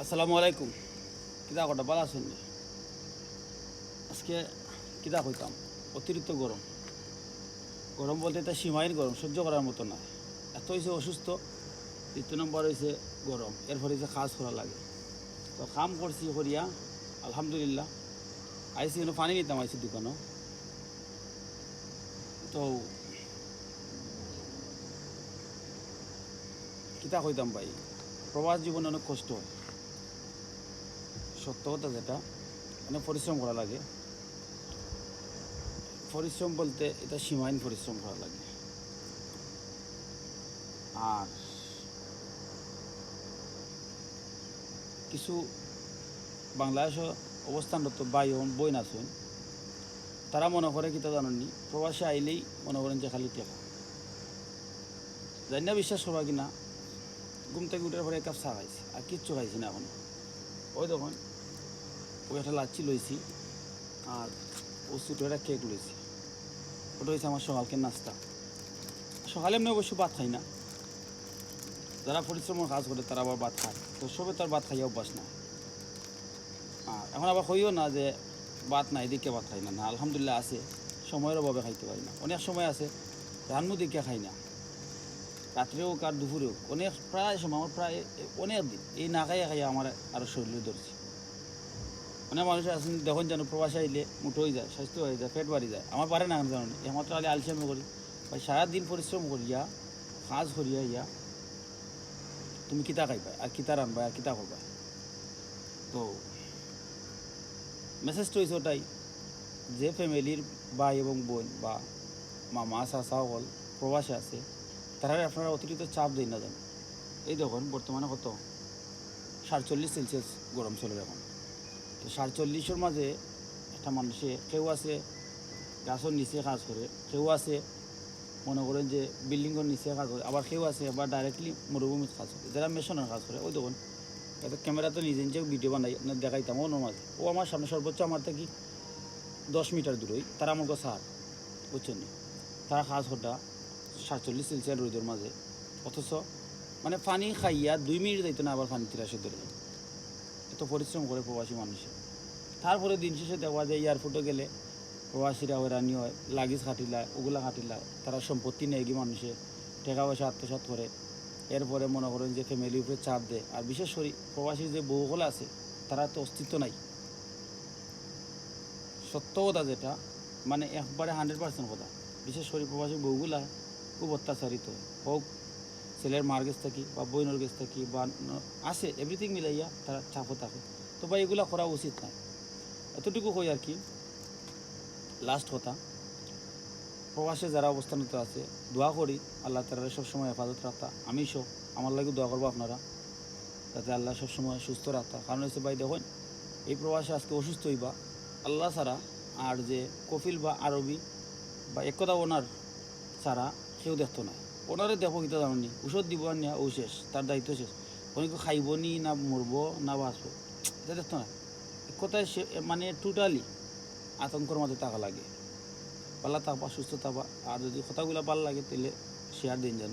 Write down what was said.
আসসালামু আলাইকুম। কিতা কটা ভালো আছেন? আজকে কিতা কইতাম, অতিরিক্ত গরম। গরম বলতে এটা সীমাহীন গরম, সহ্য করার মতো না। এত হয়েছে অসুস্থ। 3 নম্বর হয়েছে গরম, এরপর হয়েছে কাজ করা লাগে। তো কাম করছি করিয়া আলহামদুলিল্লাহ। আইসি পানি নিতাম, আইসি দোকানও। তো কিতা কইতাম ভাই, প্রবাস জীবনে অনেক কষ্ট হয়। সত্য কথা যেটা, অনেক পরিশ্রম করা লাগে। পরিশ্রম বলতে এটা সীমাহীন পরিশ্রম করা লাগে। আর কিছু বাংলাদেশে অবস্থানরত ভাই বোন আছেন, তারা মনে করে কিতা জানেননি, প্রবাসে আইলেই মনে করেন যে খালি টেকা। জানি না বিশ্বাস করবা কিনা, ঘুম থেকে উঠার পরে এক কাপ চা খাইছি, আর কিচ্ছু খাইছি না এখন। ওই তখন ওই একটা লাচ্ছি লইছি, আর ও ছোটো একটা কেক লইছি। ওটা হয়েছে আমার সকালকে নাস্তা। সকালে এমনি অবশ্য ভাত খাই না, যারা পরিশ্রমের কাজ করে তারা আবার ভাত খায়, তো সবে তার ভাত খাইয়া অভ্যাস না। আর এখন আবার হইও না যে ভাত নাই দিকে ভাত খাই না, না আলহামদুলিল্লাহ আছে, সময়ের অভাবে খাইতে পারি না। অনেক সময় আছে রান্নু দিকে খাই না, রাত্রেও আর দুপুরেও অনেক প্রায় সময়, আমার প্রায় অনেক দিন এই না খাইয়া খাইয়া আমার আরও শরীরে ধরছে। অনেক মানুষ আছেন দেখুন যেন প্রবাসে আইলে মুঠো হয়ে যায়, স্বাস্থ্য হয়ে যায়, পেট বাড়ি যায়। আমার পারে না জানো, একমাত্র আলে আলসিয়ামি করি ভাই। সারাদিন পরিশ্রম করিয়া কাজ করিয়া ইয়া তুমি কিতা খাইবা আর কিতা রানবা আর কিতা করবা। তো মেসেজটা হয়েছে ওটাই, যে ফ্যামিলির ভাই এবং বোন বা মামা চাচা সকল প্রবাসে আছে, তারা আপনারা অতিরিক্ত চাপ দেয় না জানো। এই দেখুন বর্তমানে কত 47°C গরম চলে এখন। তো 47-এর মাঝে একটা মানুষে কেউ আছে গাছের নিচে কাজ করে, কেউ আছে মনে করেন যে বিল্ডিংয়ের নিচে কাজ করে, আবার কেউ আছে আবার ডাইরেক্টলি মরুভূমির কাজ করে, যারা মেশনের কাজ করে। ওই দেখুন এত ক্যামেরা তো নিজে নিজে ভিডিও বানাই আপনার দেখাইতাম ওর মাঝে, ও আমার সামনে সর্বোচ্চ আমার থেকে 10 মিটার দূরই, তারা আমার কাছে আর বুঝছেন নি, তারা কাজ হটা 47°C রোদের মাঝে। অথচ মানে পানি খাইয়া 2 মিনিট যাইতো না, আবার পানি তিরাসে ধরে এত পরিশ্রম করে প্রবাসী মানুষে। তারপরে দিন শেষে দেখা যায় এয়ারপোর্টে গেলে প্রবাসীরা হয়রানি হয়, লাগেজ খাটিলায়, ওগুলা খাটিলায়, তারা সম্পত্তি নেই কি মানুষে টাকা পয়সা আত্মসাৎ করে। এরপরে মনে করেন যে ফ্যামিলির উপরে চাপ দেয়। আর বিশেষ করে প্রবাসী যে বউগুলো আছে, তারা তো অস্তিত্ব নাই। সত্য কথা যেটা, মানে একবারে 100% কথা। বিশেষ করে প্রবাসী বউগুলা খুব অত্যাচারিত হোক ছেলের মার গেছ থাকি বা বইনের গেছ থাকি বা আসে এভরিথিং মিলাইয়া তারা চাপও থাকে। তো বা এগুলা করা উচিত নয়, এতটুকু কই আর কি। লাস্ট কথা, প্রবাসে যারা অবস্থানিত আছে, দোয়া করি আল্লাহ তাআলা সবসময় হেফাজত রাখতা। আমি সব আমার লাগে দোয়া করবো আপনারা, যাতে আল্লাহ সবসময় সুস্থ রাখতা। কারণ হচ্ছে ভাই দেখুন, এই প্রবাসে আজকে অসুস্থ হইবা আল্লাহ ছাড়া, আর যে কফিল বা আরবি বা এক কথা ওনার ছাড়া কেউ দেখতো না। ওনারে দেখো কিতা জানি ওষুধ দিব না, ও শেষ, তার দায়িত্ব শেষ। উনি কেউ খাইব নি না মরবো না বাঁচবো, এটা দেখতো না। এক কথায় সে মানে টোটালি আতঙ্কর মধ্যে থাকা লাগে। পাল্লা থাকবা, সুস্থ থাকবা। আর যদি কথাগুলো ভালো লাগে তাহলে শেয়ার দিন যেন।